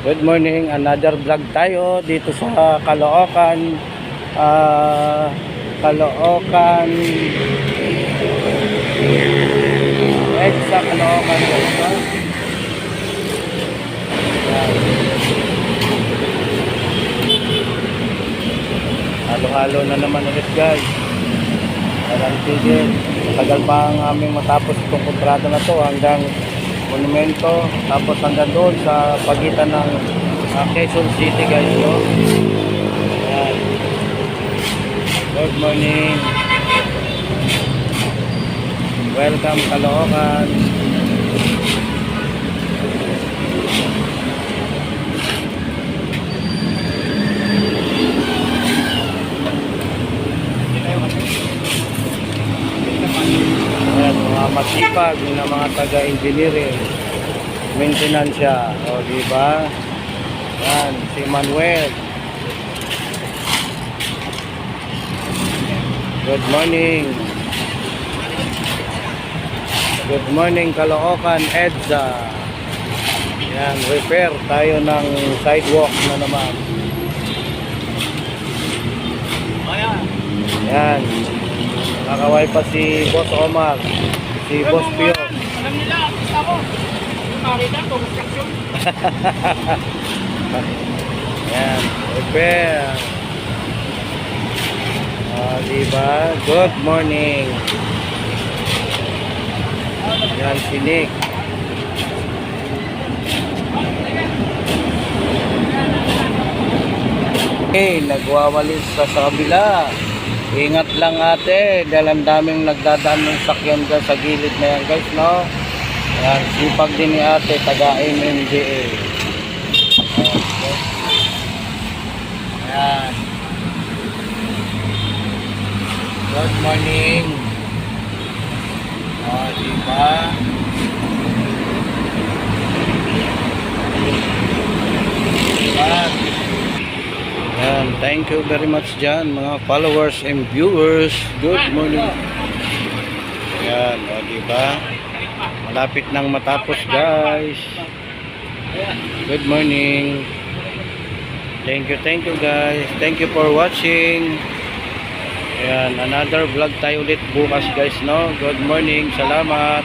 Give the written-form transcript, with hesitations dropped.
Good morning, another vlog tayo dito sa Caloocan. Caloocan EDSA Caloocan. Halo-halo na naman ulit guys. Walang tigil. Tagal pa ang aming matapos itong kontrata na to hanggang Monumento, tapos hanggang doon sa pagitan ng Quezon City guys, no? Ayan. Good morning, welcome Caloocan. Ayan, mga masipag na mga taga-engineering, maintenance siya, o diba? Ayan, si Manuel. Good morning. Good morning Caloocan EDSA. Ayan, repair tayo ng sidewalk na naman. Ayan, nakaway pa si Boss Omar, si Boss Pio. Alam nila, gusto ko. Marita, construction. Ayan, repair. Diba? Good morning. Ayan, si Nick. Okay, nagwawalis sa kabila. Ingat lang ate, dahil ang daming nagdadaan ng sakyan dyan sa gilid na yan guys, no? Ayan, sipag din ni ate, taga-MMDA. Ayan. Good morning. Diba? Ayan, thank you very much dyan mga followers and viewers. Good morning. Ayan, diba? Malapit nang matapos guys. Good morning. Thank you guys. Thank you for watching. Ayan, another vlog tayo ulit bukas guys, no? Good morning, salamat.